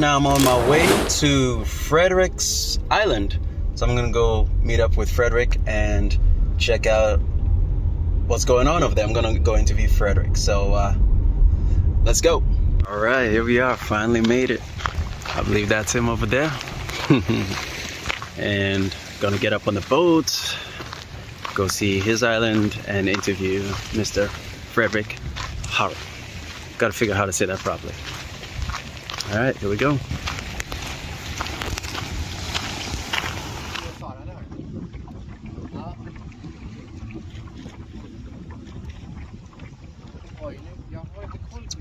now I'm on my way to Frederick's Island. So I'm gonna go meet up with Frederick and check out what's going on over there. I'm gonna go interview Frederick. So let's go. All right, here we are. Finally made it. I believe that's him over there. And gonna get up on the boat, go see his island, and interview Mr. Frederick Harry. Gotta figure out how to say that properly. All right, here we go.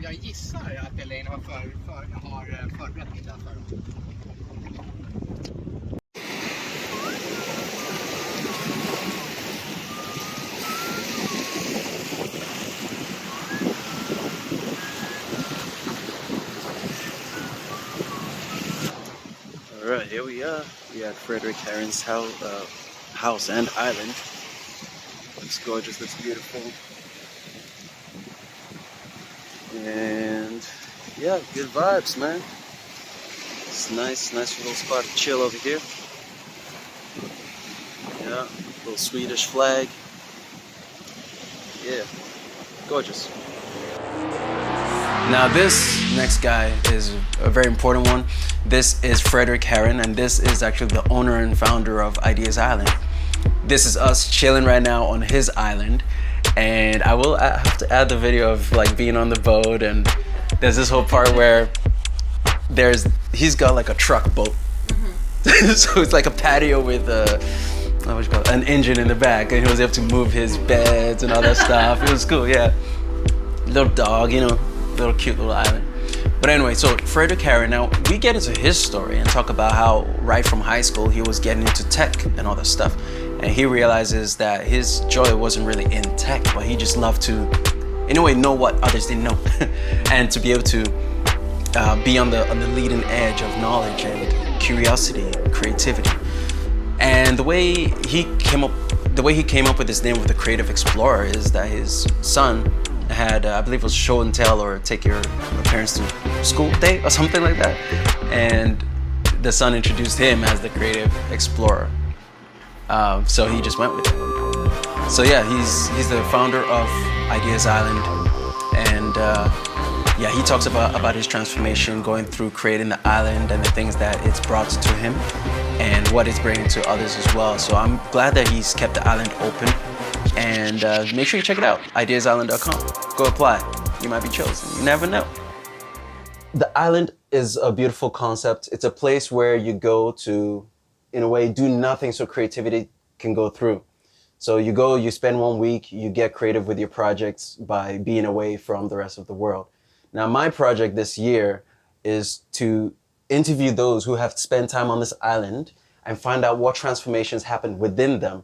Jag gissar att Elaine har förberett middag för dem. All right, here we are. We at Frederick Harron's house and island. Looks gorgeous, looks beautiful. And yeah, good vibes, man. It's nice little spot to chill over here. Yeah, little Swedish flag. Yeah, gorgeous. Now this next guy is a very important one. This is Frederick Harron, and this is actually the owner and founder of Ideas Island. This is us chilling right now on his island. And I have to add the video of like being on the boat, and there's this whole part where he's got like a truck boat. Mm-hmm. So it's like a patio with an engine in the back, and he was able to move his beds and all that stuff. It was cool, yeah. Little dog, you know, little cute little island. But anyway, so Frederick Harron, now we get into his story and talk about how right from high school he was getting into tech and all that stuff. And he realizes that his joy wasn't really in tech, but he just loved to, in a way, know what others didn't know, and to be able to be on the leading edge of knowledge and curiosity, creativity. And the way he came up with his name with the Creative Explorer is that his son had, I believe it was show and tell or take your parents to school day or something like that, and the son introduced him as the Creative Explorer. So he just went with it. So yeah, he's the founder of Ideas Island, and yeah, he talks about his transformation going through creating the island and the things that it's brought to him and what it's bringing to others as well. So I'm glad that he's kept the island open, and make sure you check it out, ideasisland.com. Go apply, you might be chosen, you never know. The island is a beautiful concept. It's a place where you go to, in a way, do nothing so creativity can go through. So you go, you spend 1 week, you get creative with your projects by being away from the rest of the world. Now, my project this year is to interview those who have spent time on this island and find out what transformations happened within them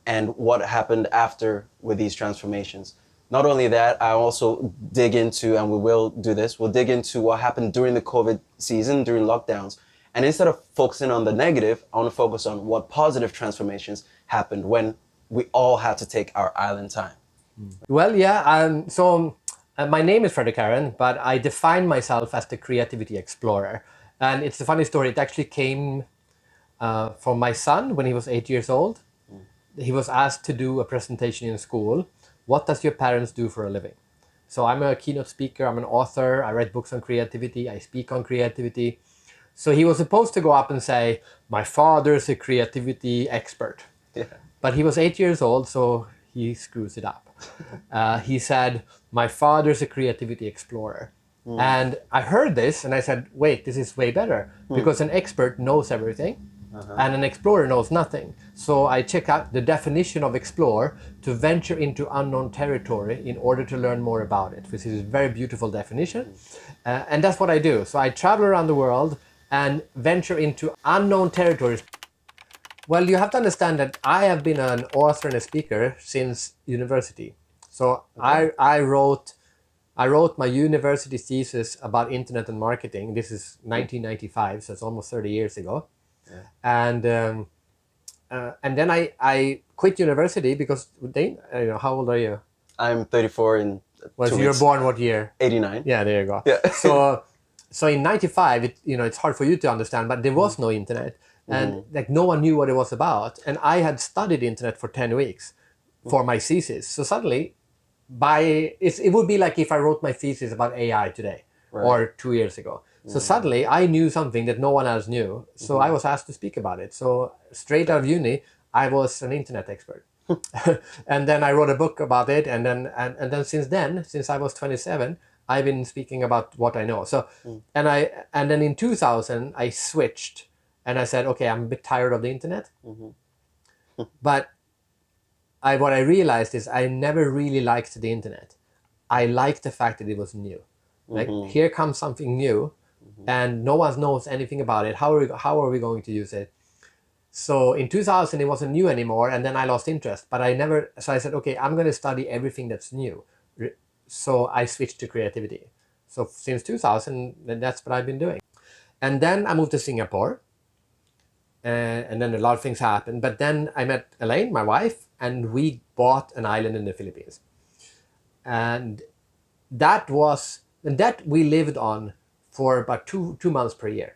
and what happened after with these transformations. Not only that, I also dig into, and we will do this, we'll dig into what happened during the COVID season, during lockdowns. And instead of focusing on the negative, I want to focus on what positive transformations happened when we all had to take our island time. Well, yeah, my name is Frederick Harron, but I define myself as the Creativity Explorer. And it's a funny story. It actually came from my son when he was 8 years old. He was asked to do a presentation in school. What does your parents do for a living? So I'm a keynote speaker, I'm an author, I write books on creativity, I speak on creativity. So he was supposed to go up and say, my father's a creativity expert. Yeah. But he was 8 years old, so he screws it up. He said, my father's a creativity explorer. Mm. And I heard this and I said, wait, this is way better. Because an expert knows everything and an explorer knows nothing. So I check out the definition of explore, to venture into unknown territory in order to learn more about it, which is a very beautiful definition. And that's what I do. So I travel around the world and venture into unknown territories. Well, you have to understand that I have been an author and a speaker since university. So I wrote my university thesis about internet and marketing. This is 1995, so it's almost 30 years ago. Yeah. And then I quit university because how old are you? I'm 34 in 2 weeks. You were born what year? 89. Yeah, there you go. Yeah. So So in 95, it's hard for you to understand, but there was no internet, and like no one knew what it was about. And I had studied internet for 10 weeks for my thesis. So suddenly, it would be like if I wrote my thesis about AI today or 2 years ago. So suddenly I knew something that no one else knew. So I was asked to speak about it. So straight out of uni, I was an internet expert. And then I wrote a book about it, and then since I was 27, I've been speaking about what I know. So and then in 2000 I switched, and I said, okay, I'm a bit tired of the internet. But what I realized is I never really liked the internet. I liked the fact that it was new. Like here comes something new, and no one knows anything about it. How are we going to use it? So in 2000 it wasn't new anymore, and then I lost interest. But so I said, okay, I'm going to study everything that's new. So I switched to creativity. So since 2000, that's what I've been doing. And then I moved to Singapore, and then a lot of things happened. But then I met Elaine, my wife, and we bought an island in the Philippines. And that we lived on for about two months per year.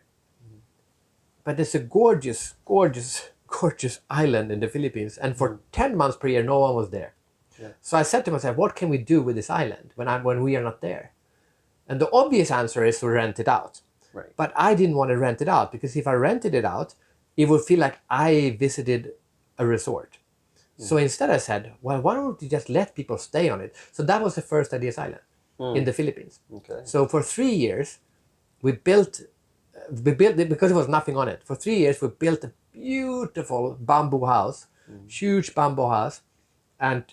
But it's a gorgeous, gorgeous, gorgeous island in the Philippines. And for 10 months per year, no one was there. Yeah. So I said to myself, what can we do with this island when we are not there? And the obvious answer is to rent it out. Right. But I didn't want to rent it out, because if I rented it out, it would feel like I visited a resort. So instead I said, well, why don't you just let people stay on it? So that was the first Ideas Island in the Philippines. Okay. So for 3 years, we built it because there was nothing on it. For 3 years, we built a beautiful bamboo house, huge bamboo house, and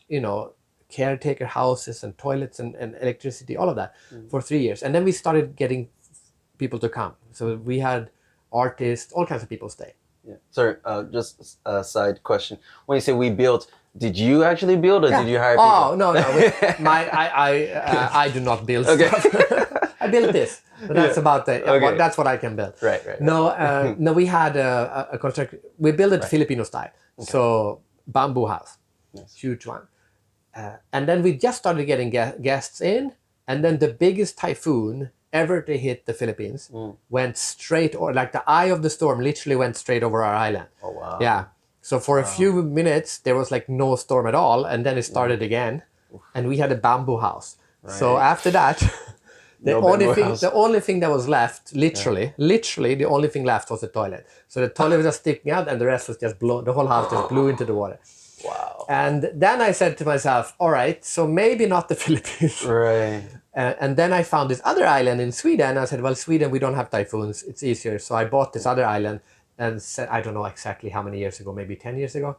caretaker houses and toilets and electricity, all of that for 3 years. And then we started getting people to come. So we had artists, all kinds of people stay. Yeah. Sorry, just a side question. When you say we built, did you actually build, or did you hire people? Oh, no. I do not build stuff. I built this. But that's about it. Okay. That's what I can build. Right. No, we had a construction. We built it Filipino style. Okay. So bamboo house, nice. Huge one. And then we just started getting guests in, and then the biggest typhoon ever to hit the Philippines went straight, or like the eye of the storm literally went straight over our island. Oh, wow. Yeah. So for a few minutes, there was like no storm at all, and then it started again, and we had a bamboo house. Right. So after that, the only thing that was left, literally the only thing left was the toilet. So the toilet was just sticking out, and the rest was just the whole house just blew into the water. Wow. And then I said to myself, all right, so maybe not the Philippines. Right. And then I found this other island in Sweden. I said, well, Sweden, we don't have typhoons. It's easier. So I bought this other island, and said, I don't know exactly how many years ago, maybe 10 years ago.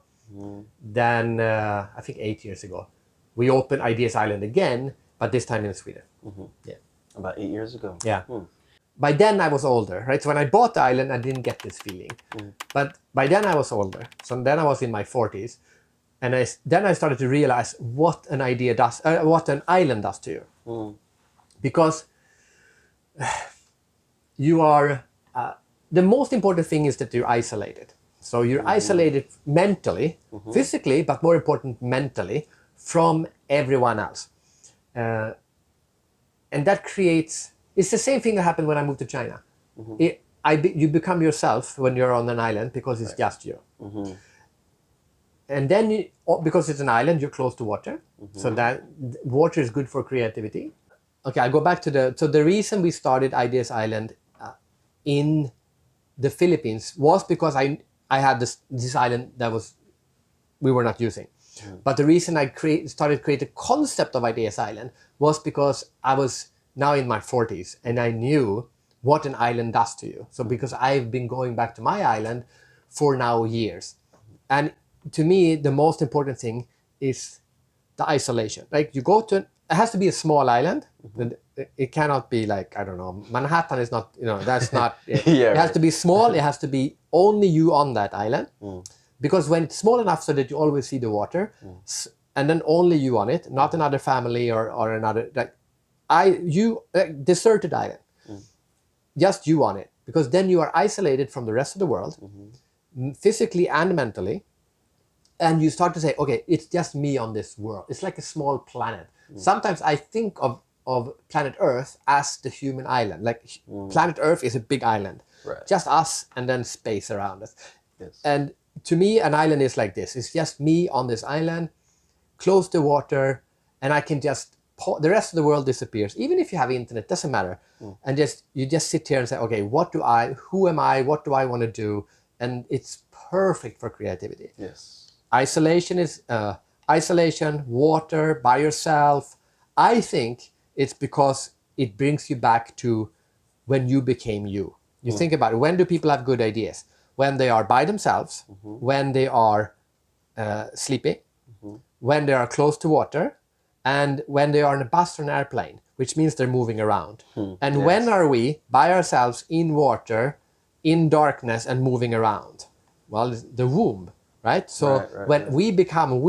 Then I think 8 years ago, we opened Ideas Island again, but this time in Sweden. Yeah. About 8 years ago. Yeah. By then I was older, right? So when I bought the island, I didn't get this feeling. But by then I was older. So then I was in my 40s. And then I started to realize what an island does to you. Because you are, the most important thing is that you're isolated. So you're isolated mentally, physically, but more important, mentally, from everyone else. And that it's the same thing that happened when I moved to China. You become yourself when you're on an island, because it's just you. And then, because it's an island, you're close to water. So that water is good for creativity. Okay, I'll go back to the reason we started Ideas Island in the Philippines was because I had this island that we were not using. But the reason I started create a concept of Ideas Island was because I was now in my 40s, and I knew what an island does to you. So because I've been going back to my island for now years. And to me, the most important thing is the isolation. Like you go to, it has to be a small island. It cannot be like, I don't know, Manhattan is not, that's not, it has to be small. It has to be only you on that island. Because when it's small enough so that you always see the water, and then only you on it, not another family or another, deserted island, just you on it. Because then you are isolated from the rest of the world, physically and mentally. And you start to say, okay, it's just me on this world. It's like a small planet. Sometimes I think of of planet Earth as the human island. Like planet Earth is a big island, Right. just us and then space around us. Yes. And to me, an island is like this. It's just me on this island, close to water, and I can just the rest of the world disappears. Even if you have internet, doesn't matter. And you just sit here and say, okay, who am I? What do I want to do? And it's perfect for creativity. Yes. Isolation is isolation, water, by yourself. I think it's because it brings you back to when you became you. You think about it. When do people have good ideas? When they are by themselves, when they are sleeping, when they are close to water, and when they are on a bus or an airplane, which means they're moving around. And when are we by ourselves in water, in darkness, and moving around? Well, it's the womb, right? So when we become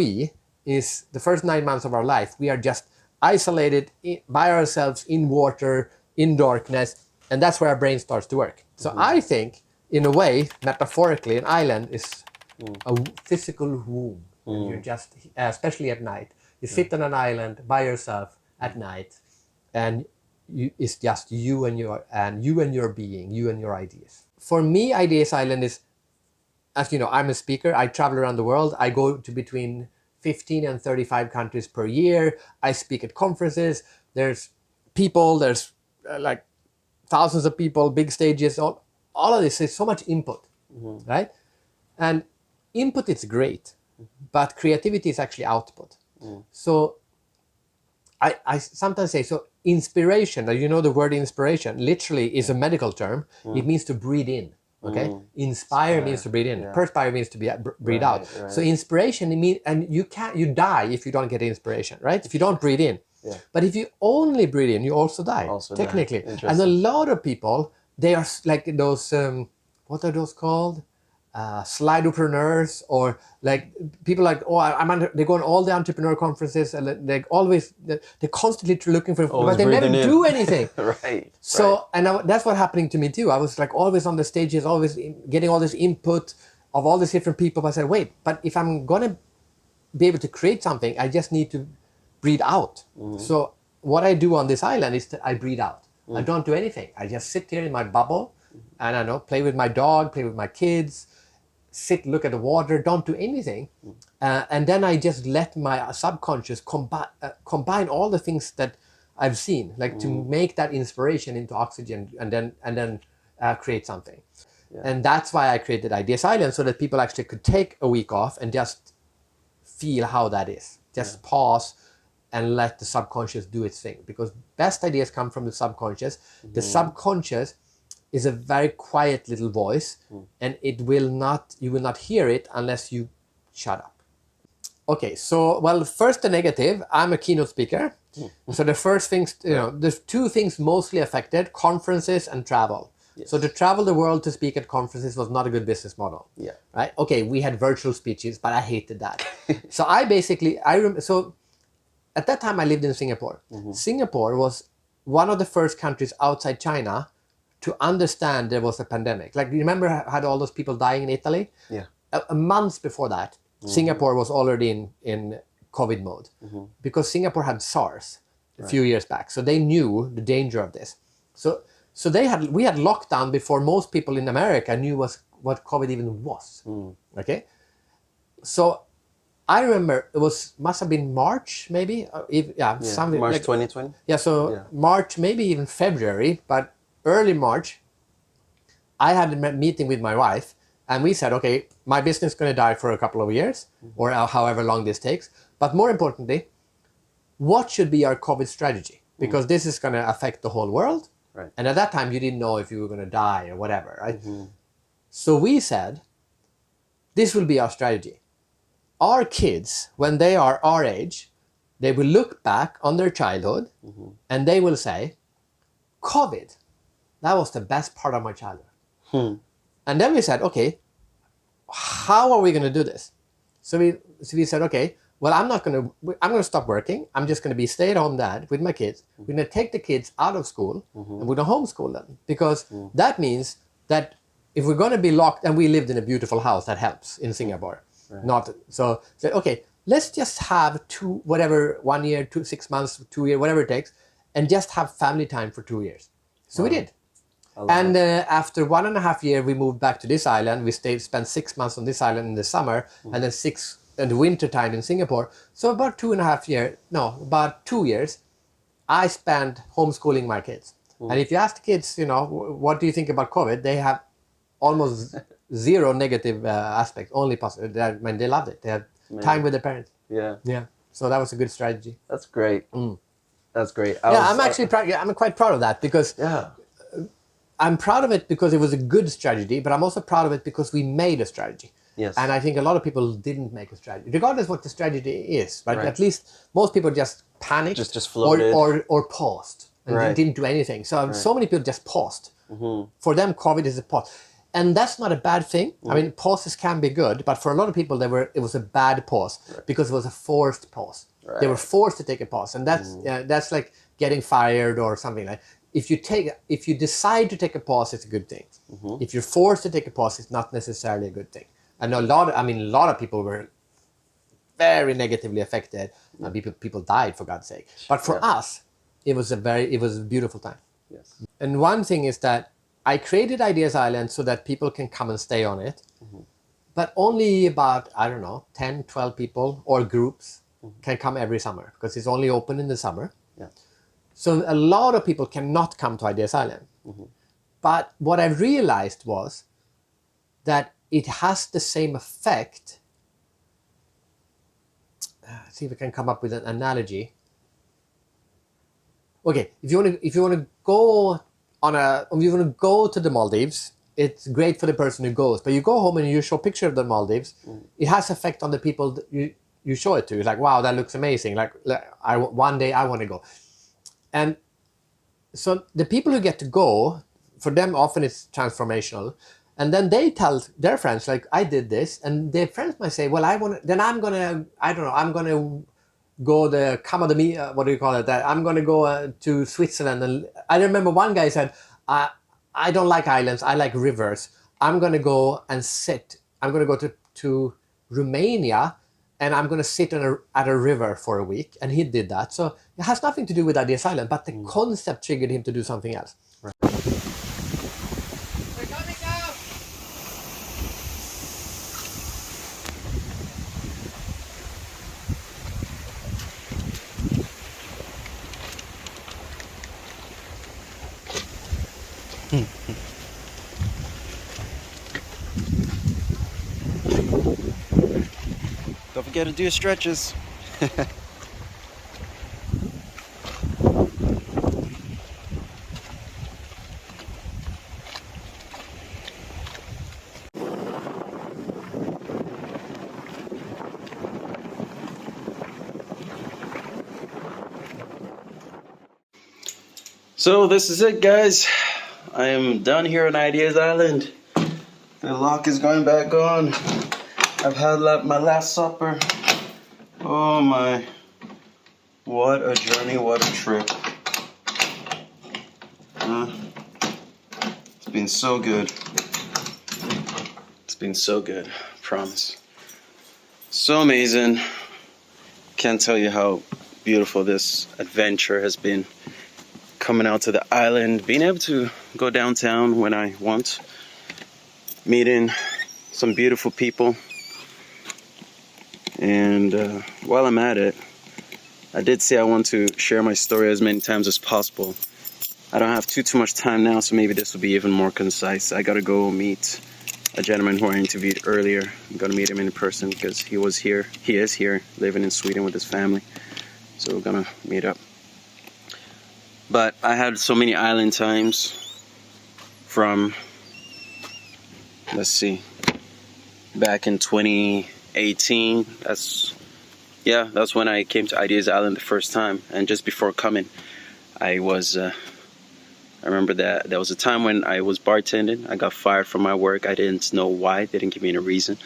is the first 9 months of our life, we are just isolated by ourselves in water, in darkness, and that's where our brain starts to work. So I think, in a way, metaphorically, an island is a physical womb. And you're just, especially at night, you sit on an island by yourself at night, and it's just you and your being, you and your ideas. For me, Ideas Island is, as you know, I'm a speaker. I travel around the world. I go to between 15 and 35 countries per year. I speak at conferences. There's people, there's like thousands of people, big stages, all of this is so much input, right? And input is great, but creativity is actually output. So I sometimes say, so inspiration, you know the word inspiration, literally is a medical term. It means to breathe in, okay? Inspire means to breathe in. Perspire means to breathe out. Right. So inspiration, and you die if you don't get inspiration, right? If you don't breathe in. Yeah. But if you only breathe in, you also die, technically. And a lot of people, they are like those, what are those called? Slidopreneurs, or like people like, they go on all the entrepreneur conferences, and they're constantly looking for, but they never do anything. Right. So, and that's what happening to me too. I was like always on the stages, always getting all this input of all these different people. But I said, wait, but if I'm gonna be able to create something, I just need to breathe out. So what I do on this island is that I breathe out. I don't do anything. I just sit here in my bubble, and I know, play with my dog, play with my kids, look at the water, don't do anything. And then I just let my subconscious combine all the things that I've seen, like to make that inspiration into oxygen, and then create something. Yeah. And that's why I created Ideas Island, so that people actually could take a week off and just feel how that is. Just pause and let the subconscious do its thing, because best ideas come from the subconscious. The subconscious is a very quiet little voice, and you will not hear it unless you shut up. Okay, so, well, first the negative. I'm a keynote speaker. So the first things, there's two things mostly affected: conferences and travel. Yes. So to travel the world to speak at conferences was not a good business model. Yeah. Right? Okay, we had virtual speeches, but I hated that. So so at that time I lived in Singapore. Singapore was one of the first countries outside China to understand there was a pandemic. Like, you remember had all those people dying in Italy? Yeah. A month before that, Singapore was already in COVID mode, because Singapore had SARS a few years back. So they knew the danger of this. So we had lockdown before most people in America knew what COVID even was. Okay. So I remember must have been March, maybe. Something March like 2020. Yeah. So March, maybe even February, but early March, I had a meeting with my wife, and we said, okay, my business is going to die for a couple of years, or however long this takes. But more importantly, what should be our COVID strategy? Because this is going to affect the whole world. Right. And at that time, you didn't know if you were going to die or whatever, right? So we said, this will be our strategy. Our kids, when they are our age, they will look back on their childhood, and they will say, COVID, that was the best part of my childhood. And then we said, okay, how are we going to do this? So we said, okay, well, I'm going to stop working. I'm just going to be stay-at-home dad with my kids. We're going to take the kids out of school, and we're going to homeschool them, because that means that if we're going to be locked, and we lived in a beautiful house, that helps in Singapore. Right. So okay, let's just have 1 year, 6 months, 2 years, whatever it takes, and just have family time for 2 years. So we did. And after 1.5 years, we moved back to this island. We spent 6 months on this island in the summer, and then 6 in the winter time in Singapore. So about 2.5 years, no, about 2 years, I spent homeschooling my kids. And if you ask the kids, you know, what do you think about COVID? They have almost zero negative aspects, only positive. I mean, they loved it. They had time with their parents. Yeah. Yeah. So that was a good strategy. That's great. That's great. I'm actually I'm quite proud of that, because I'm proud of it because it was a good strategy, but I'm also proud of it because we made a strategy. Yes. And I think a lot of people didn't make a strategy, regardless what the strategy is. But Right. at least most people just panicked, Just floated. or paused and didn't do anything. So many people just paused. For them, COVID is a pause, and that's not a bad thing. I mean, pauses can be good, but for a lot of people, it was a bad pause because it was a forced pause. They were forced to take a pause, and that's like getting fired or something like. If you decide to take a pause, it's a good thing. If you're forced to take a pause, it's not necessarily a good thing. And a lot of people were very negatively affected. People died, for God's sake. But for us, it was a beautiful time. Yes. And one thing is that I created Ideas Island so that people can come and stay on it. But only about, I don't know, 10, 12 people or groups can come every summer, because it's only open in the summer. Yeah. So a lot of people cannot come to Ideas Island. But what I realized was that it has the same effect. Let's see if I can come up with an analogy. Okay, if you want to go to the Maldives, it's great for the person who goes. But you go home and you show a picture of the Maldives, it has effect on the people that you show it to. It's like, wow, that looks amazing. One day I want to go. And so the people who get to go, for them often it's transformational. And then they tell their friends, like, I did this. And their friends might say, well, I'm going to go what do you call it? I'm going to go to Switzerland. And I remember one guy said, I don't like islands, I like rivers. I'm going to go and sit. I'm going to go to Romania, and I'm going to sit at a river for a week. And he did that. So it has nothing to do with Ideas Island, but the concept triggered him to do something else. Right. We're coming down! Don't forget to do your stretches. So this is it, guys. I am done here on Ideas Island. The lock is going back on. I've had my last supper. Oh my. What a journey, what a trip. It's been so good. It's been so good, I promise. So amazing. Can't tell you how beautiful this adventure has been. Coming out to the island, being able to go downtown when I want, meeting some beautiful people. And while I'm at it, I did say I want to share my story as many times as possible. I don't have too much time now, so maybe this will be even more concise. I gotta go meet a gentleman who I interviewed earlier. I'm gonna meet him in person because he is here, living in Sweden with his family. So we're gonna meet up. But I had so many island times from, let's see, back in 2018. That's when I came to Ideas Island the first time. And just before coming, I remember that there was a time when I was bartending. I got fired from my work. I didn't know why. They didn't give me any reason.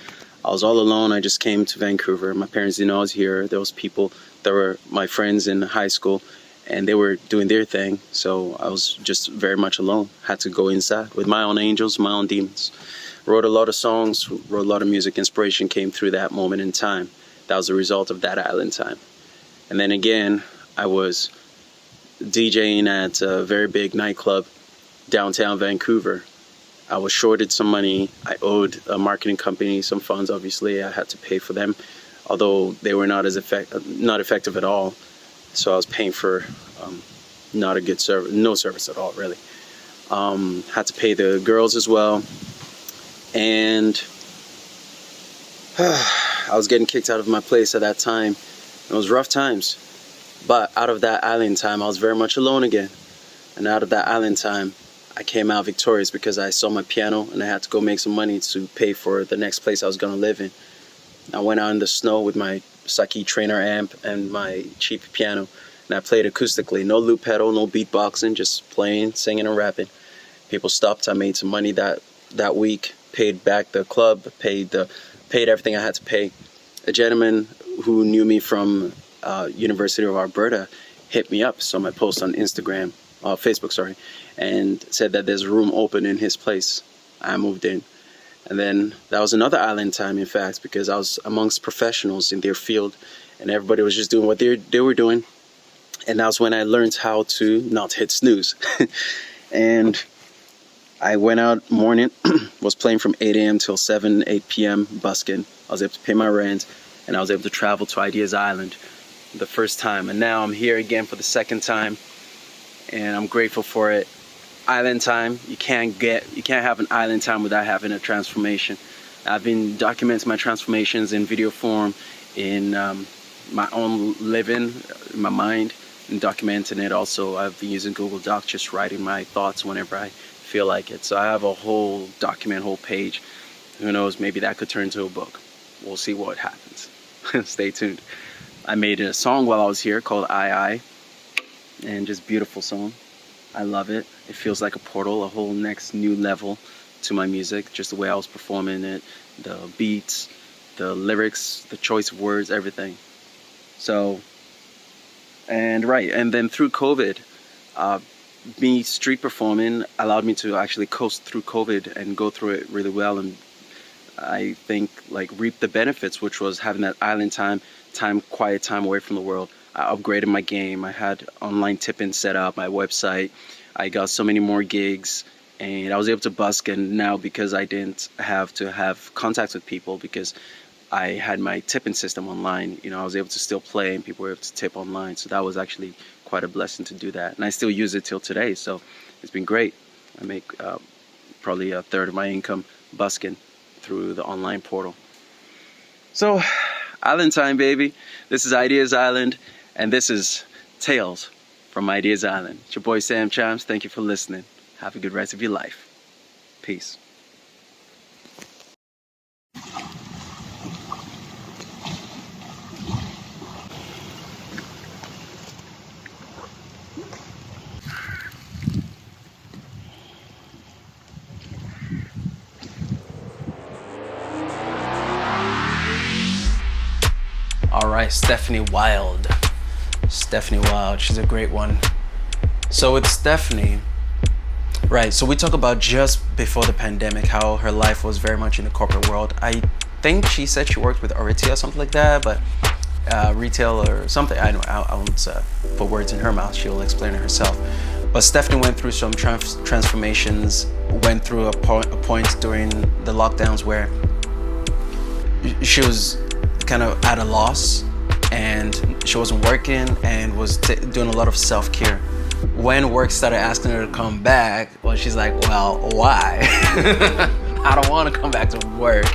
I was all alone. I just came to Vancouver. My parents didn't know I was here. There was people that were my friends in high school, and they were doing their thing. So I was just very much alone. Had to go inside with my own angels, my own demons. Wrote a lot of songs, wrote a lot of music. Inspiration came through that moment in time. That was the result of that island time. And then again, I was DJing at a very big nightclub downtown Vancouver. I was shorted some money. I owed a marketing company some funds. Obviously, I had to pay for them, although they were not not effective at all. So I was paying for not a good service, no service at all, really. Had to pay the girls as well, and I was getting kicked out of my place at that time. It was rough times, but out of that island time, I was very much alone again. And out of that island time, I came out victorious because I sold my piano and I had to go make some money to pay for the next place I was going to live in. I went out in the snow with my Saki trainer amp and my cheap piano, and I played acoustically. No loop pedal, no beatboxing, just playing, singing, and rapping. People stopped. I made some money that week, paid back the club, paid everything I had to pay. A gentleman who knew me from University of Alberta hit me up, saw my post on Facebook, and said that there's a room open in his place. I moved in. And then that was another island time, in fact, because I was amongst professionals in their field and everybody was just doing what they were doing. And that was when I learned how to not hit snooze. And I went out morning, was playing from 8 a.m. till 8 p.m. busking. I was able to pay my rent and I was able to travel to Ideas Island the first time. And now I'm here again for the second time and I'm grateful for it. Island time, you can't have an island time without having a transformation. I've been documenting my transformations in video form, in my own living, in my mind, and documenting it. Also, I've been using Google Docs, just writing my thoughts whenever I feel like it. So I have a whole document, whole page. Who knows, maybe that could turn into a book. We'll see what happens. Stay tuned. I made a song while I was here called I, and just beautiful song. I love it. It feels like a portal, a whole next new level to my music, just the way I was performing it, the beats, the lyrics, the choice of words, everything. So, and then through COVID, me street performing allowed me to actually coast through COVID and go through it really well, and I think reap the benefits, which was having that island time, quiet time away from the world. I upgraded my game. I had online tipping set up, my website. I got so many more gigs and I was able to busk. And now because I didn't have to have contacts with people because I had my tipping system online, I was able to still play and people were able to tip online. So that was actually quite a blessing to do that. And I still use it till today. So it's been great. I make probably a third of my income busking through the online portal. So island time, baby. This is Ideas Island. And this is Tales from Ideas Island. It's your boy Sam Chimes. Thank you for listening. Have a good rest of your life. Peace. All right, Stephanie Wild. She's a great one. So with Stephanie, right, so we talk about just before the pandemic, how her life was very much in the corporate world. I think she said she worked with Aritzia or something like that, but retail or something. I won't put words in her mouth. She'll explain it herself. But Stephanie went through some transformations, went through a point during the lockdowns where she was kind of at a loss and she wasn't working and was doing a lot of self-care. When work started asking her to come back, well, she's like, well, why? I don't want to come back to work,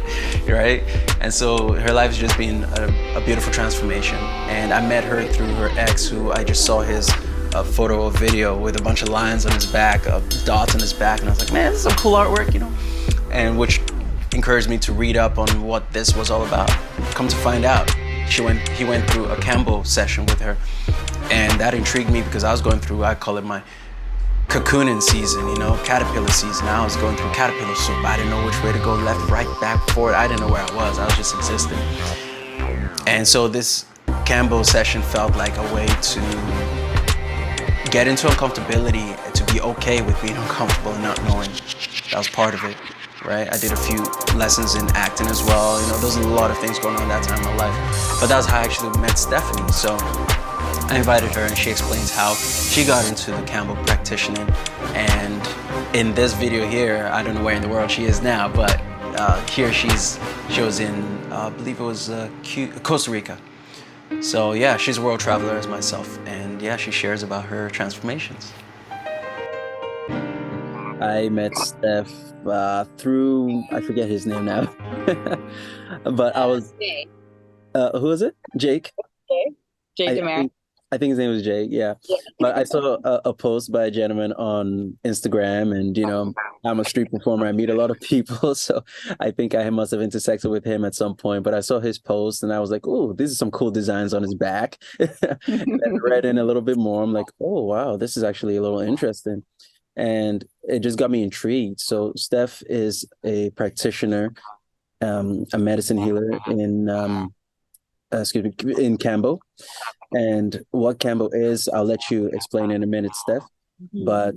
right? And so her life has just been a beautiful transformation. And I met her through her ex, who I just saw his photo or video with a bunch of lines on his back, dots on his back, and I was like, man, this is some cool artwork, and which encouraged me to read up on what this was all about. Come to find out, he went through a Cambo session with her, and that intrigued me because I was going through, I call it my cocooning season, caterpillar season. I was going through caterpillar soup. I didn't know which way to go, left, right, back, forward. I didn't know where I was just existing. And so this Cambo session felt like a way to get into uncomfortability, to be okay with being uncomfortable and not knowing. That was part of it. Right? I did a few lessons in acting as well. There's a lot of things going on that time in my life. But that's how I actually met Stephanie. So I invited her and she explains how she got into the Campbell practitioning. And in this video here, I don't know where in the world she is now, but here she was in, I believe it was Costa Rica. So yeah, she's a world traveler as myself, and yeah, she shares about her transformations. I met Steph through, I forget his name now, but I was, Jay. who was it? Jake? Jay I Demare. think I think his name was Jake, yeah. But I saw a post by a gentleman on Instagram, and I'm a street performer. I meet a lot of people, so I think I must have intersected with him at some point. But I saw his post, and I was like, "Oh, these are some cool designs on his back." And I read in a little bit more. I'm like, "Oh, wow, this is actually a little interesting," and it just got me intrigued. So Steph is a practitioner, a medicine healer in Cambo. And what Campbell is, I'll let you explain in a minute, Steph. But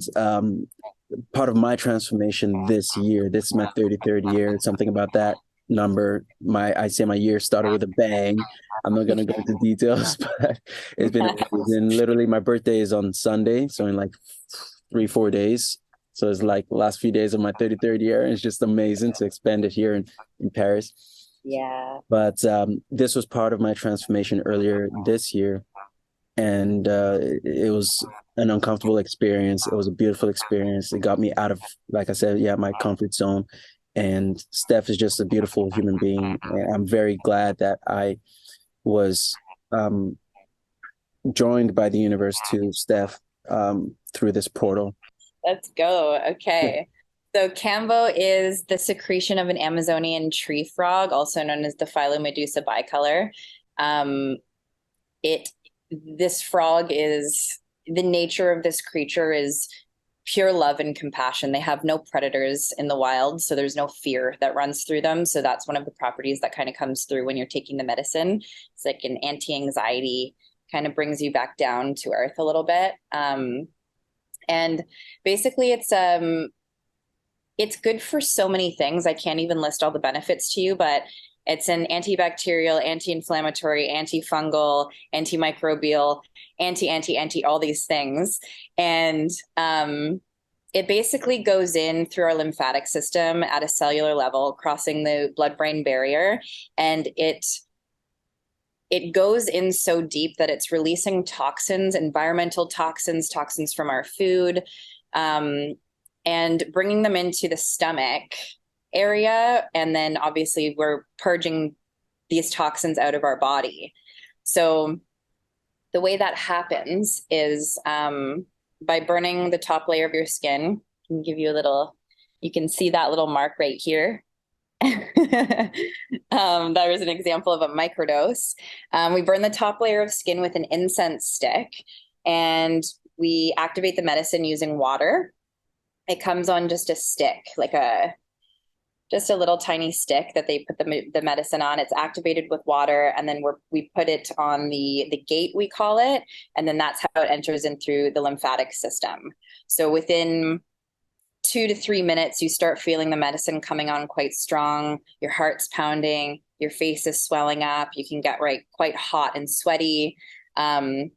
part of my transformation this year, this is my 33rd year, something about that number. I'd say my year started with a bang. I'm not gonna go into details, but it's been amazing. Literally, my birthday is on Sunday, so in like 3-4 days. So it's like the last few days of my 33rd year. And it's just amazing to expand it here in Paris. Yeah. But this was part of my transformation earlier this year. And it was an uncomfortable experience. It was a beautiful experience. It got me out of, like I said, yeah, my comfort zone. And Steph is just a beautiful human being. And I'm very glad that I was joined by the universe to Steph through this portal. Let's go. Okay. So Cambo is the secretion of an Amazonian tree frog, also known as the Phylomedusa bicolor. This frog is, the nature of this creature is pure love and compassion. They have no predators in the wild, so there's no fear that runs through them. So that's one of the properties that kind of comes through when you're taking the medicine. It's like an anti-anxiety, kind of brings you back down to earth a little bit. And basically it's good for so many things. I can't even list all the benefits to you, but it's an antibacterial, anti-inflammatory, antifungal, antimicrobial, anti, all these things. And it basically goes in through our lymphatic system at a cellular level, crossing the blood-brain barrier. And it goes in so deep that it's releasing toxins, environmental toxins, toxins from our food, and bringing them into the stomach area. And then obviously we're purging these toxins out of our body. So the way that happens is by burning the top layer of your skin. I can give you a little, you can see that little mark right here. That was an example of a microdose. We burn the top layer of skin with an incense stick, and we activate the medicine using water. It comes on just a stick, just a little tiny stick that they put the medicine on. It's activated with water, and then we put it on the gate, we call it, and then that's how it enters in through the lymphatic system. So within 2 to 3 minutes, you start feeling the medicine coming on quite strong. Your heart's pounding, your face is swelling up. You can get quite hot and sweaty. And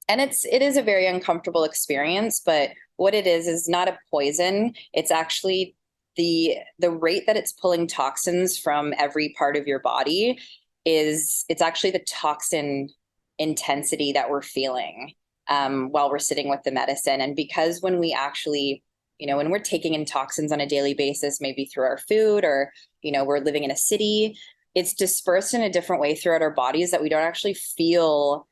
it is a very uncomfortable experience, but what it is not a poison. It's actually the rate that it's pulling toxins from every part of your body it's actually the toxin intensity that we're feeling while we're sitting with the medicine. And because when we actually, when we're taking in toxins on a daily basis, maybe through our food or, we're living in a city, it's dispersed in a different way throughout our bodies that we don't actually feel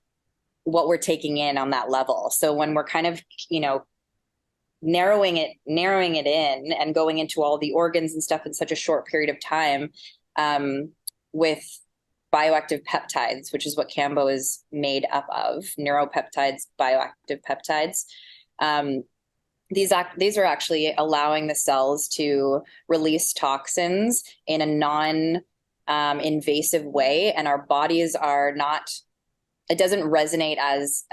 what we're taking in on that level. So when we're kind of, narrowing it in and going into all the organs and stuff in such a short period of time, with bioactive peptides, which is what Cambo is made up of, neuropeptides, bioactive peptides. These are actually allowing the cells to release toxins in a non-invasive way, and our bodies are not. It doesn't resonate as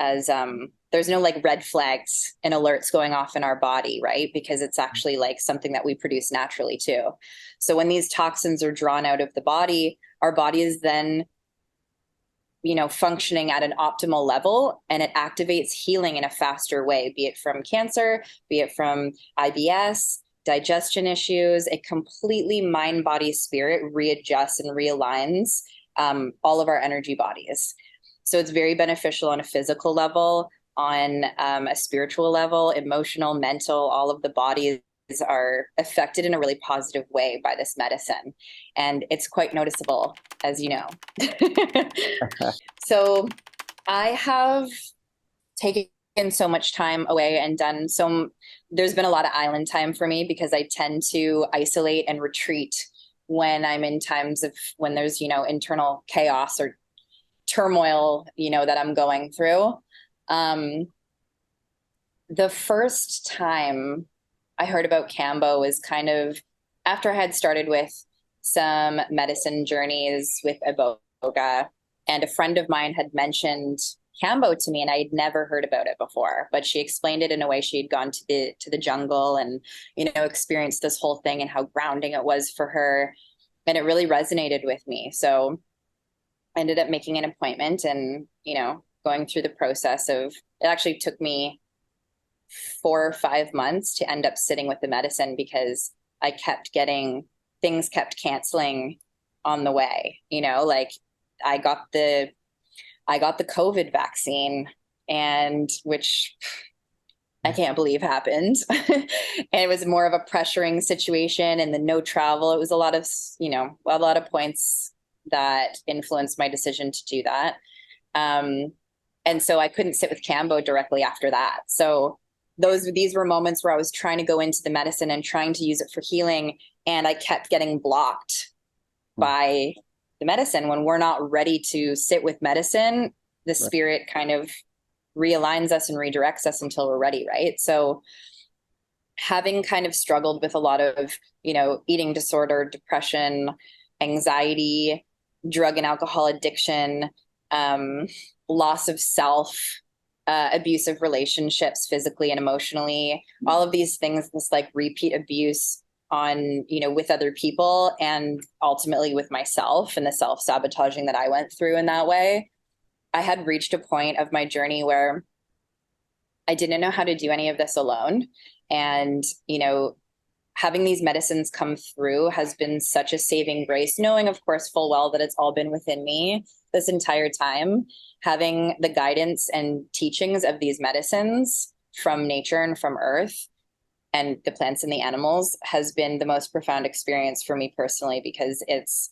there's no red flags and alerts going off in our body, right? Because it's actually something that we produce naturally too. So when these toxins are drawn out of the body, our body is then functioning at an optimal level, and it activates healing in a faster way, be it from cancer, be it from IBS, digestion issues. It completely mind, body, spirit readjusts and realigns all of our energy bodies. So it's very beneficial on a physical level, on a spiritual level, emotional, mental, all of the bodies are affected in a really positive way by this medicine. And it's quite noticeable, as you know. So I have taken so much time away and done there's been a lot of island time for me because I tend to isolate and retreat when I'm in times of when there's, internal chaos or turmoil, that I'm going through. The first time I heard about Kambo was kind of after I had started with some medicine journeys with Iboga, and a friend of mine had mentioned Kambo to me, and I had never heard about it before. But she explained it in a way she had gone to the jungle and experienced this whole thing and how grounding it was for her, and it really resonated with me. So I ended up making an appointment and going through the process of it. Actually took me 4 or 5 months to end up sitting with the medicine because I kept getting things kept canceling on the way. Like I got the COVID vaccine, and which I can't believe happened. And it was more of a pressuring situation, and the no travel. It was a lot of points that influenced my decision to do that. And so I couldn't sit with Kambo directly after that. So these were moments where I was trying to go into the medicine and trying to use it for healing, and I kept getting blocked by the medicine. When we're not ready to sit with medicine, the spirit kind of realigns us and redirects us until we're ready, right? So having kind of struggled with a lot of, eating disorder, depression, anxiety, drug and alcohol addiction, loss of self, abusive relationships physically and emotionally, all of these things, this like repeat abuse on, with other people and ultimately with myself, and the self-sabotaging that I went through in that way. I had reached a point of my journey where I didn't know how to do any of this alone. And, having these medicines come through has been such a saving grace, knowing, of course, full well that it's all been within me this entire time. Having the guidance and teachings of these medicines from nature and from earth and the plants and the animals has been the most profound experience for me personally, because it's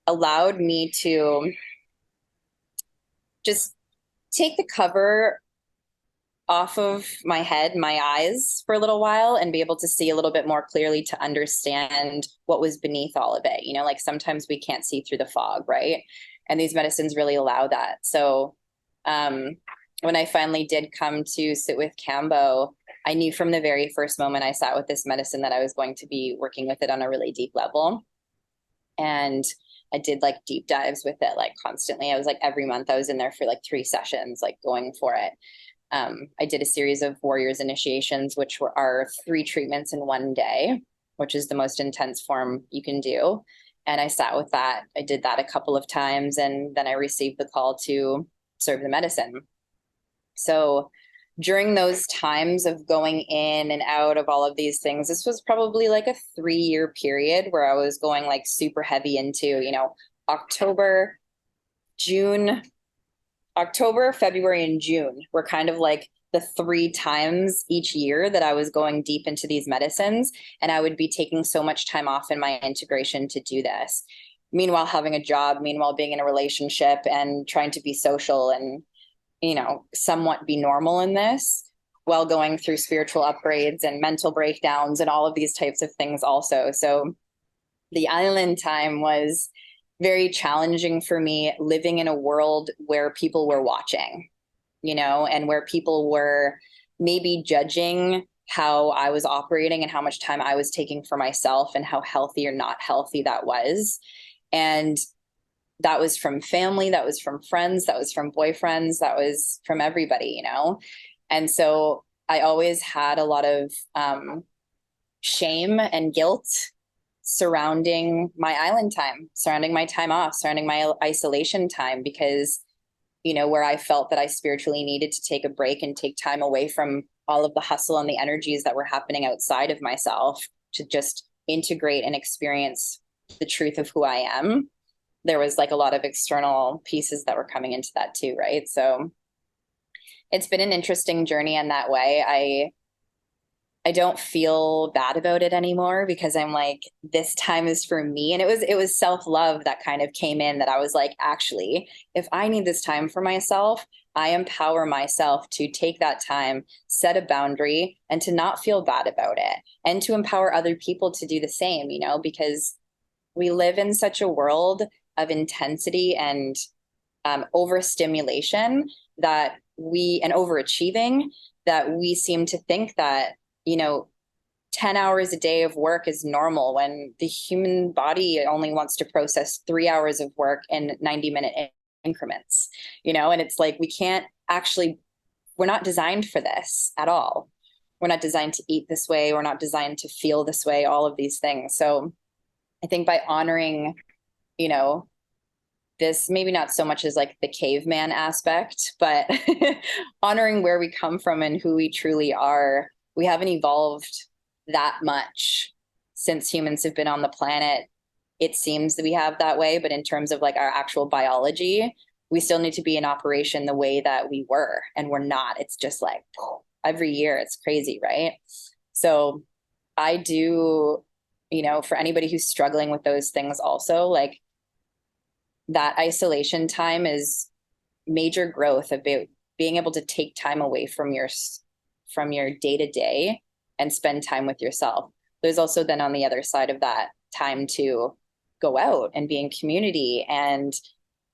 allowed me to just take the cover off of my head, my eyes for a little while, and be able to see a little bit more clearly to understand what was beneath all of it. Like sometimes we can't see through the fog, right? And these medicines really allow that. So when I finally did come to sit with Kambo, I knew from the very first moment I sat with this medicine that I was going to be working with it on a really deep level. And I did like deep dives with it, like constantly. I was like every month I was in there for like 3 sessions, like going for it. I did a series of warriors initiations, which are 3 treatments in one day, which is the most intense form you can do. And I sat with that. I did that a couple of times, and then I received the call to serve the medicine. So during those times of going in and out of all of these things, this was probably like a 3-year period where I was going like super heavy into, October, February, and June were kind of like the 3 times each year that I was going deep into these medicines. And I would be taking so much time off in my integration to do this. Meanwhile, having a job, meanwhile, being in a relationship and trying to be social and, somewhat be normal in this, while going through spiritual upgrades and mental breakdowns and all of these types of things also. So the island time was very challenging for me, living in a world where people were watching, and where people were maybe judging how I was operating and how much time I was taking for myself and how healthy or not healthy that was. And that was from family, that was from friends, that was from boyfriends, that was from everybody, And so I always had a lot of shame and guilt surrounding my island time, surrounding my time off, surrounding my isolation time, because where I felt that I spiritually needed to take a break and take time away from all of the hustle and the energies that were happening outside of myself to just integrate and experience the truth of who I am. There was like a lot of external pieces that were coming into that too, right? So it's been an interesting journey in that way. I don't feel bad about it anymore because I'm like, this time is for me. And it was self-love that kind of came in, that I was like, actually, if I need this time for myself, I empower myself to take that time, set a boundary, and to not feel bad about it, and to empower other people to do the same, because we live in such a world of intensity and overstimulation and overachieving, that we seem to think that 10 hours a day of work is normal, when the human body only wants to process 3 hours of work in 90-minute increments, and it's like, we're not designed for this at all. We're not designed to eat this way. We're not designed to feel this way, all of these things. So I think by honoring, this, maybe not so much as like the caveman aspect, but honoring where we come from and who we truly are. We haven't evolved that much since humans have been on the planet. It seems that we have that way, but in terms of like our actual biology, we still need to be in operation the way that we were, and we're not. It's just like every year, it's crazy, right? So I do, for anybody who's struggling with those things also, like, that isolation time is major growth, about being able to take time away from your day-to-day and spend time with yourself. There's also then on the other side of that, time to go out and be in community and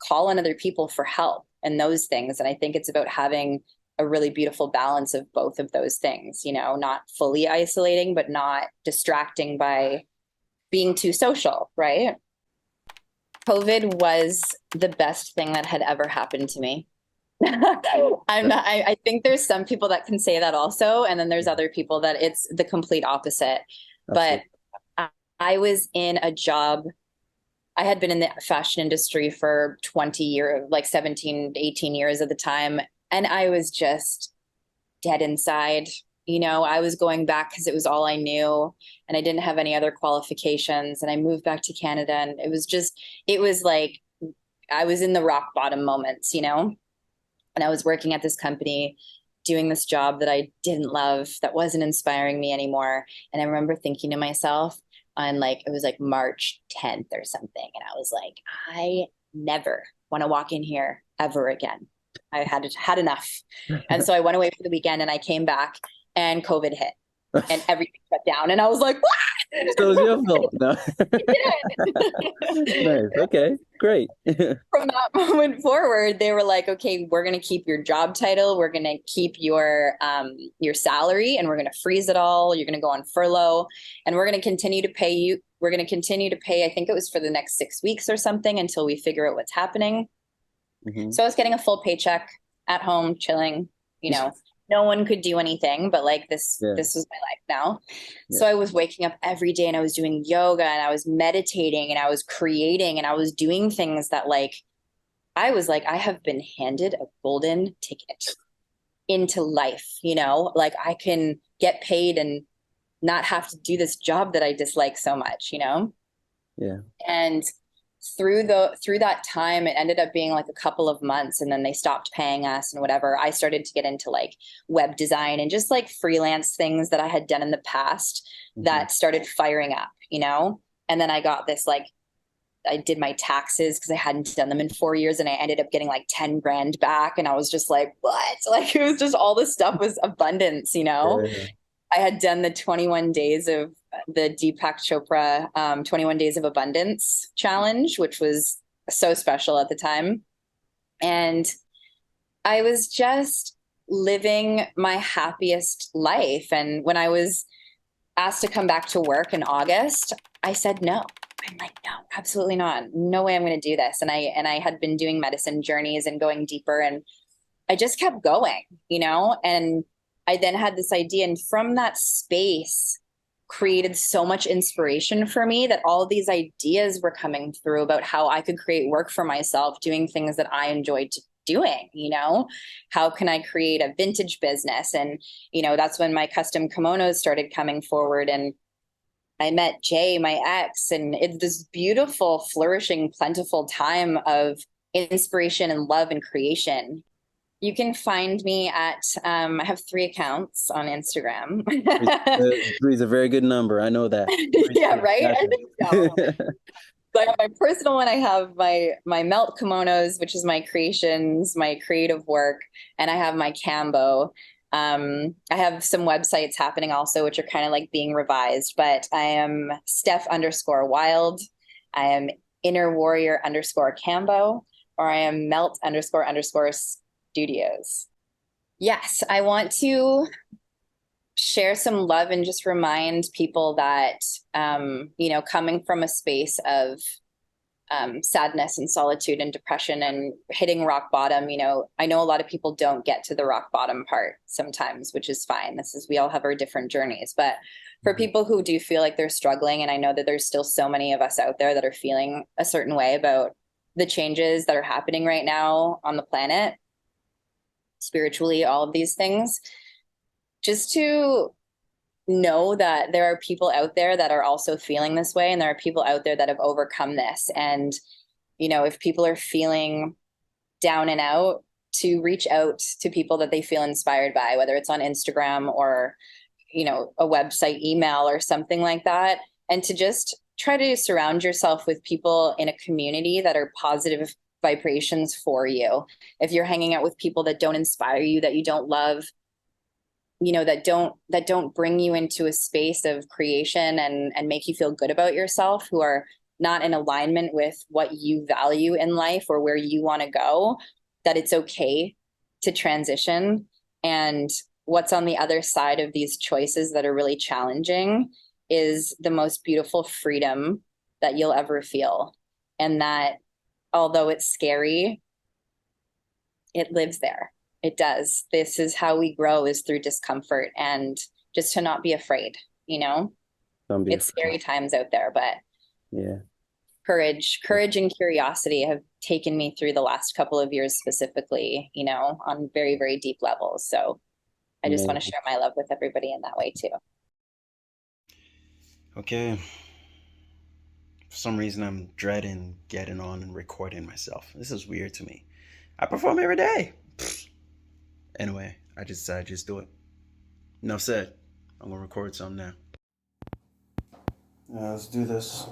call on other people for help and those things. And I think it's about having a really beautiful balance of both of those things, not fully isolating, but not distracting by being too social, right? COVID was the best thing that had ever happened to me. I think there's some people that can say that also. And then there's other people that it's the complete opposite. Absolutely. But I was in a job. I had been in the fashion industry for 20 years, like 17, 18 years at the time. And I was just dead inside. I was going back because it was all I knew, and I didn't have any other qualifications. And I moved back to Canada, and it was like I was in the rock bottom moments, and I was working at this company doing this job that I didn't love, that wasn't inspiring me anymore. And I remember thinking to myself on it was like March 10th or something. And I was like, I never want to walk in here ever again. I had enough. And so I went away for the weekend, and I came back, and COVID hit and everything shut down. And I was like, what? So it was your fault. No. Nice. Okay, great. From that moment forward, they were like, okay, we're going to keep your job title. We're going to keep your salary, and we're going to freeze it all. You're going to go on furlough, and we're going to continue to pay you. We're going to continue to pay, I think it was for the next 6 weeks or something, until we figure out what's happening. Mm-hmm. So I was getting a full paycheck at home, chilling, no one could do anything, but this was my life now. Yeah. So I was waking up every day, and I was doing yoga, and I was meditating, and I was creating, and I was doing things that I was like, I have been handed a golden ticket into life, I can get paid and not have to do this job that I dislike so much, Yeah. And through that time, it ended up being a couple of months, and then they stopped paying us and whatever. I started to get into web design and just freelance things that I had done in the past that started firing up, and then I got this, I did my taxes because I hadn't done them in 4 years, and I ended up getting 10 grand back. And I was just like, what? It was just, all this stuff was abundance, Yeah. I had done the 21 days of the Deepak Chopra 21 Days of Abundance challenge, which was so special at the time. And I was just living my happiest life. And when I was asked to come back to work in August, I said no. I'm like, no, absolutely not. No way I'm going to do this. And I had been doing medicine journeys and going deeper, and I just kept going, and I then had this idea, and from that space created so much inspiration for me that all these ideas were coming through about how I could create work for myself, doing things that I enjoyed doing? How can I create a vintage business? And, that's when my custom kimonos started coming forward, and I met Jay, my ex, and it's this beautiful, flourishing, plentiful time of inspiration and love and creation. You can find me at, I have 3 accounts on Instagram. 3 is a very good number. I know that. Yeah, right? I think so. So I have my personal one. I have my melt kimonos, which is my creations, my creative work, and I have my Cambo. I have some websites happening also, which are kind of like being revised, but I am Steph_Wild. I am Inner Warrior _Cambo, or I am Melt __ Studios. Yes, I want to share some love and just remind people that, coming from a space of sadness and solitude and depression and hitting rock bottom, I know a lot of people don't get to the rock bottom part sometimes, which is fine. We all have our different journeys, but for people who do feel like they're struggling, and I know that there's still so many of us out there that are feeling a certain way about the changes that are happening right now on the planet, spiritually, all of these things, just to know that there are people out there that are also feeling this way, and there are people out there that have overcome this. And, if people are feeling down and out, to reach out to people that they feel inspired by, whether it's on Instagram or, a website, email, or something like that. And to just try to surround yourself with people in a community that are positive vibrations for you. If you're hanging out with people that don't inspire you, that you don't love, that don't bring you into a space of creation and make you feel good about yourself, who are not in alignment with what you value in life or where you want to go, that it's okay to transition. And what's on the other side of these choices that are really challenging is the most beautiful freedom that you'll ever feel. And that although it's scary, it lives there. It does. This is how we grow, is through discomfort, and just to not be afraid, It's scary times out there, but yeah, courage and curiosity have taken me through the last couple of years specifically, on very, very deep levels. So I just want to share my love with everybody in that way too. Okay. For some reason, I'm dreading getting on and recording myself. This is weird to me. I perform every day. Anyway, I just decided to just do it. Enough said. I'm going to record some now. Let's do this.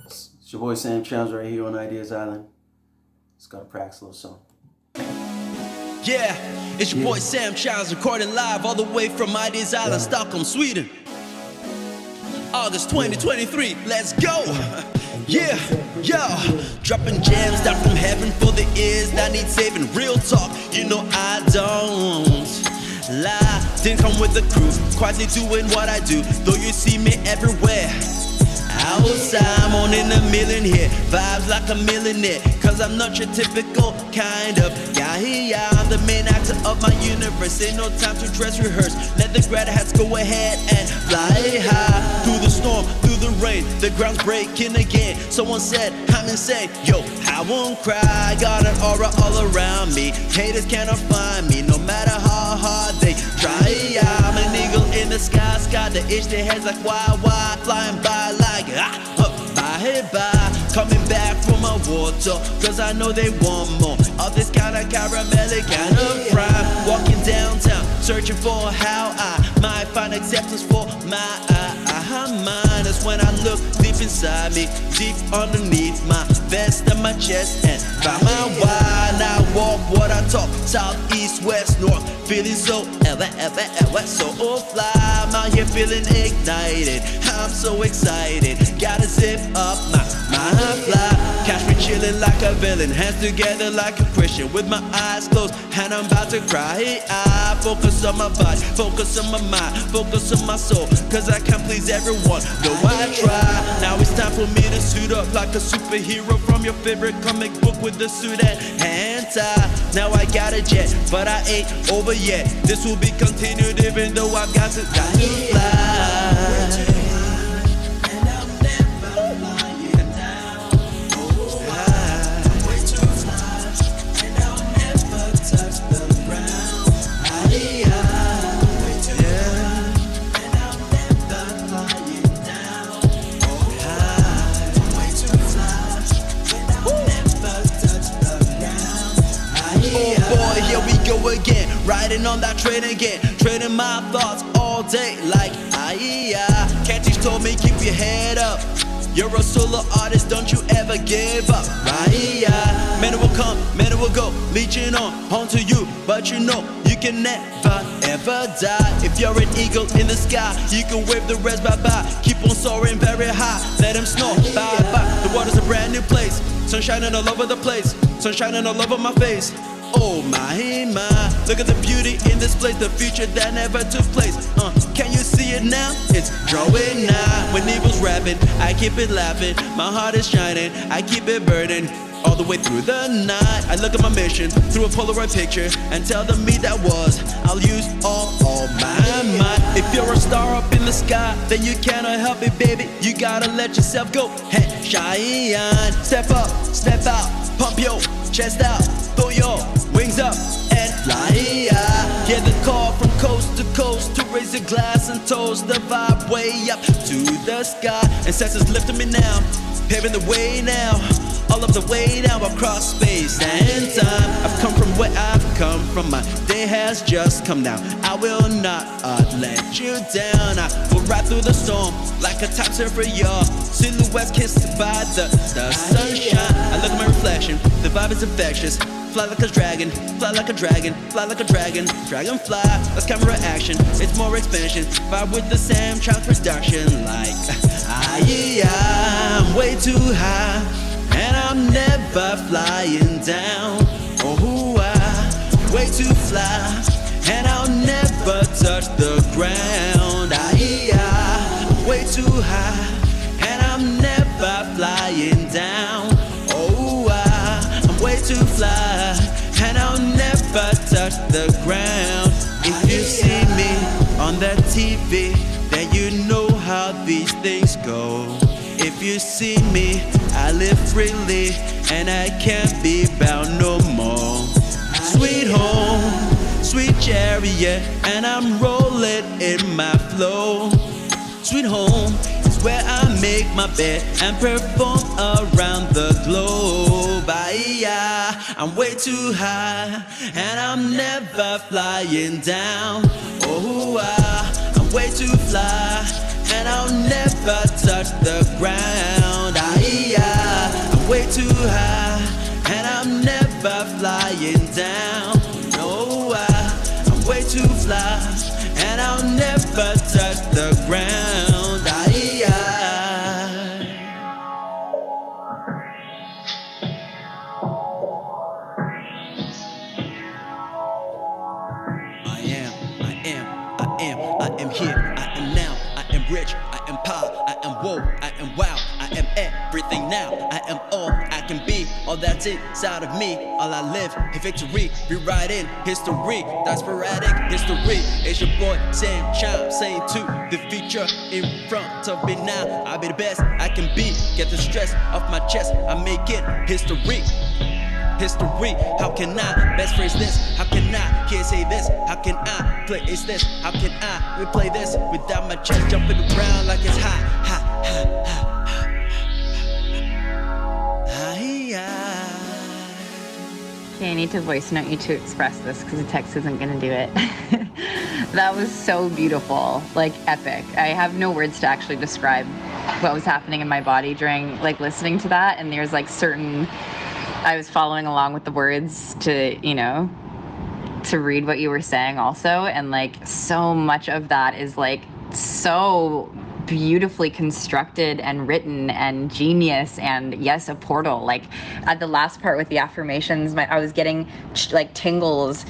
It's your boy Sam Chimes right here on Ideas Island. It's got to practice a little song. Yeah, it's your boy Sam Chimes recording live all the way from Ideas Island, Stockholm, Sweden. August 2023, let's go! Yeah, dropping jams down from heaven for the ears that need saving. Real talk, I don't lie. Didn't come with the crew, quietly doing what I do, though you see me everywhere. Outside, I'm on in a million here, vibes like a millionaire, cause I'm not your typical kind of guy. I'm the main actor of my universe, ain't no time to dress rehearse. Let the grad hats go ahead and fly high. Through the storm, through the rain, the ground's breaking again. Someone said, I'm insane, yo, I won't cry. Got an aura all around me, haters cannot find me, no matter how hard they try. I'm an eagle in the sky, they itch their heads like why, flying by like bye, coming back from my water, cause I know they want more of this kind of caramellic kind of crime. Walking downtown, searching for how I might find acceptance for my mind. That's when I look deep inside me, deep underneath my vest and my chest, and find my why. Now I walk what I talk, south, east, west, north, feeling so so fly. I'm out here feeling ignited, I'm so excited, gotta zip up my fly. Catch me chilling like a villain, hands together like a Christian, with my eyes closed and I'm about to cry. I focus on my body, focus on my mind, focus on my soul, cause I can't please everyone, though I try. Now it's time for me to suit up like a superhero from your favorite comic book, with the suit and hand tie. Now I got a jet, but I ain't over yet. This will be continued even though I've got to fly. go again, riding on that train again, trading my thoughts all day like Can't told me keep your head up. You're a solo artist, don't you ever give up, right? Men will come, men will go, leeching on to you, but you know you can never ever die. If you're an eagle in the sky, you can wave the rest bye-bye. Keep on soaring very high, let them snore, bye-bye. The water's a brand new place, sun shining all over the place, sun shining all over my face. Oh my, look at the beauty in this place, the future that never took place. Can you see it now? It's drawing nigh. When evil's rapping, I keep it laughing. My heart is shining, I keep it burning. All the way through the night, I look at my mission through a Polaroid picture and tell the me that was, I'll use all my might. If you're a star up in the sky, then you cannot help it, baby. You gotta let yourself go. Hey, shine, step up, step out, pump your chest out, throw your wings up and fly. Get the call from coast to coast to raise a glass and toast the vibe way up to the sky. And senses lifting me now, paving the way now, all of the way now across space and time. I've come from where I've come from, my day has just come now. I will not let you down. I will ride through the storm like a top surfer, y'all. Silhouettes kissed by the sunshine. I look at my reflection, the vibe is infectious. Fly like a dragon, fly like a dragon, fly like a dragon. Dragonfly, that's camera action, it's more expansion. Vibe with the Sam Chimes production like I'm way too high, and I'm never flying down. Oh, I'm way too fly, and I'll never touch the ground. I'm way too high, and I'm never flying down. Oh, I'm way too fly, and I'll never touch the ground. If you see me on the TV, then you know how these things go. If you see me, I live freely, and I can't be bound no more. Sweet home, sweet chariot, and I'm rolling in my flow. Sweet home is where I make my bed and perform around the globe. I'm way too high, and I'm never flying down. Oh, I'm way too fly, and I'll never touch the ground. I'm way too high, and I'm never flying down. No, I'm way too fly, and I'll never touch the ground. I am here, I am now, I am rich, I am power, I am woe, I am wow, I am everything now, I am all I can be, all that's inside of me, all I live in victory, rewriting history, that's sporadic history. It's your boy Sam Chimes saying to the future in front of me now, I'll be the best I can be, get the stress off my chest, I'm making history. History, how can I best phrase this? How can I can't say this? How can I place this? How can I replay this without my chest jumping around like it's high? Okay, I need to voice note you to express this because the text isn't gonna do it. That was so beautiful, like epic. I have no words to actually describe what was happening in my body during like listening to that, and there's like certain I was following along with the words to, you know, to read what you were saying also. And like so much of that is like so beautifully constructed and written and genius. And yes, a portal. Like at the last part with the affirmations, I was getting like tingles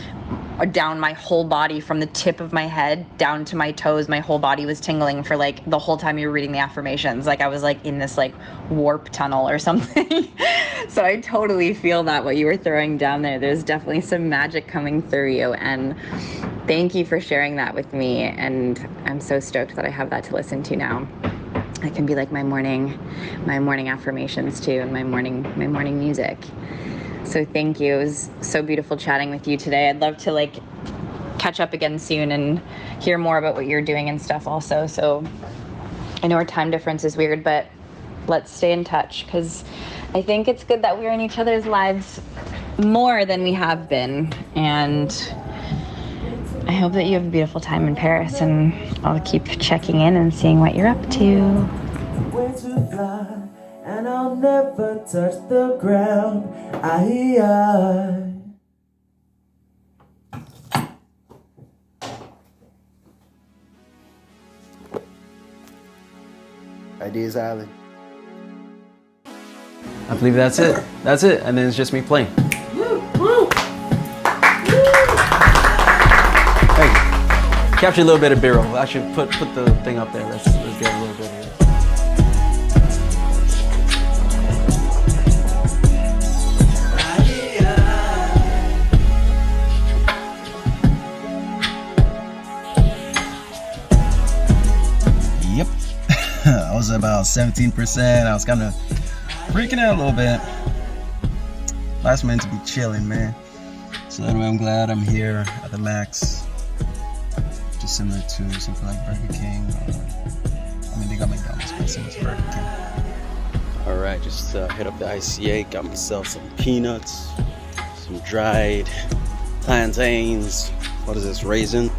down my whole body from the tip of my head down to my toes. My whole body was tingling for like the whole time you were reading the affirmations. Like I was like in this like warp tunnel or something. So I totally feel that what you were throwing down there. There's definitely some magic coming through you, and thank you for sharing that with me. And I'm so stoked that I have that to listen to now. It can be like my morning affirmations too, and my morning music. So thank you. It was so beautiful chatting with you today. I'd love to like catch up again soon and hear more about what you're doing and stuff also. So I know our time difference is weird, but let's stay in touch because I think it's good that we're in each other's lives more than we have been. And I hope that you have a beautiful time in Paris, and I'll keep checking in and seeing what you're up to. Way to fly, and I'll never touch the ground. Ideas Island. I believe that's it. That's it. And then it's just me playing. Thank you. Capture a little bit of B-roll. I should put the thing up there. Let's get a little bit here. Yep. I was about 17%. I was kind of freaking out a little bit. Life's meant to be chilling, man. So anyway, I'm glad I'm here at the max. Just similar to something like Burger King. I mean, they got McDonald's, but similar to Burger King. All right, just hit up the ICA. Got myself some peanuts, some dried plantains. What is this, raisin?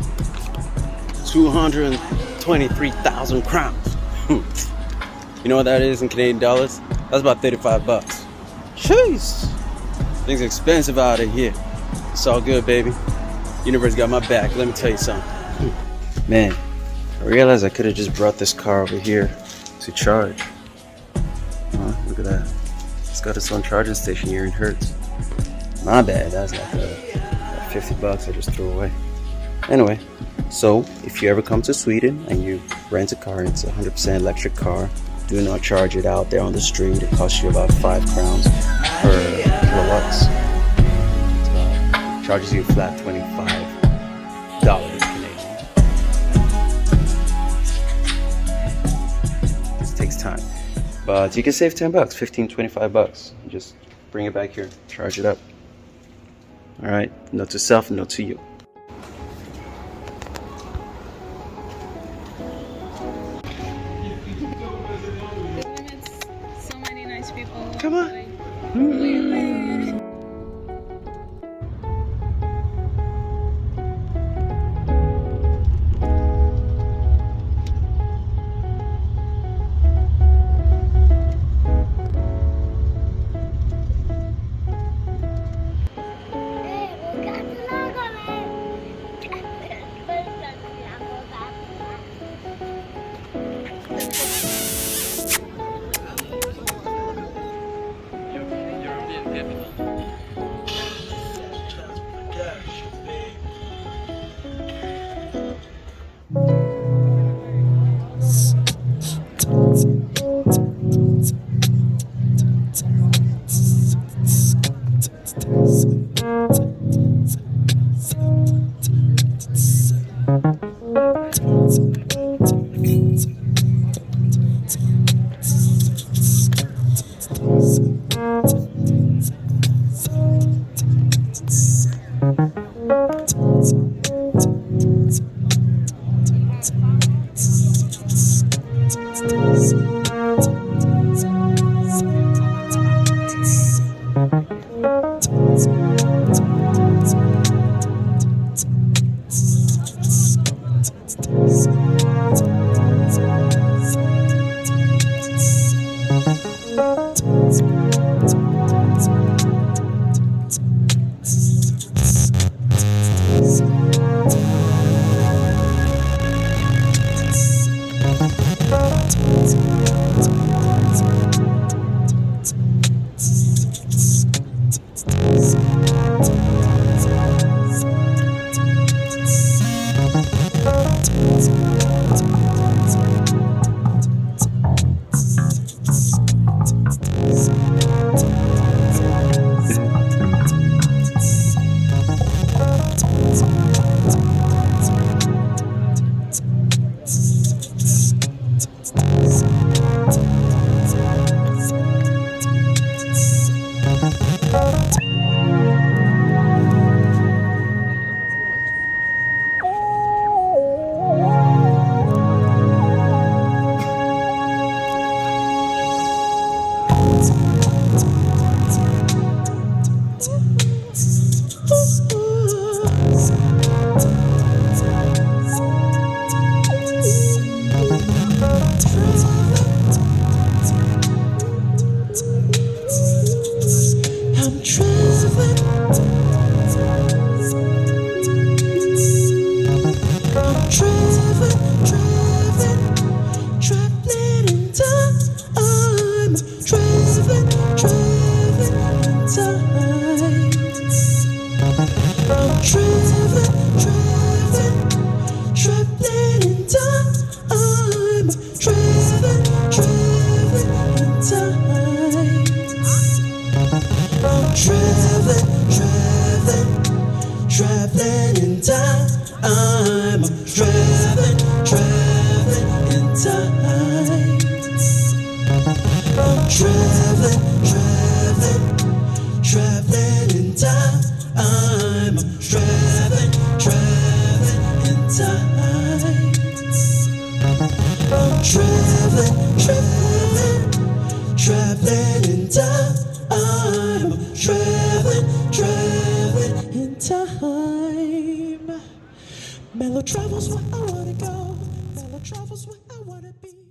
223,000 crowns. You know what that is in Canadian dollars? That's about 35 bucks. Jeez. Things are expensive out of here. It's all good, baby. Universe got my back. Let me tell you something. Man, I realized I could have just brought this car over here to charge. Oh, look at that. It's got its own charging station here in Hertz. My bad. That's like 50 bucks I just threw away. Anyway, so if you ever come to Sweden and you rent a car, it's a 100% electric car. Do not charge it out there on the street. It costs you about 5 crowns per kilowatts. It charges you a flat $25 Canadian. This takes time, but you can save 10 bucks, 15, 25 bucks. Just bring it back here, charge it up. All right, note to self, note to you. So many nice people. Come on. Hey, we got the logo, man. traveling in time. I'm traveling in time. I'm traveling in time. I'm traveling in time. I'm traveling in time. I'm traveling in time. Mellow travels where I wanna go. Mellow travels where I wanna be.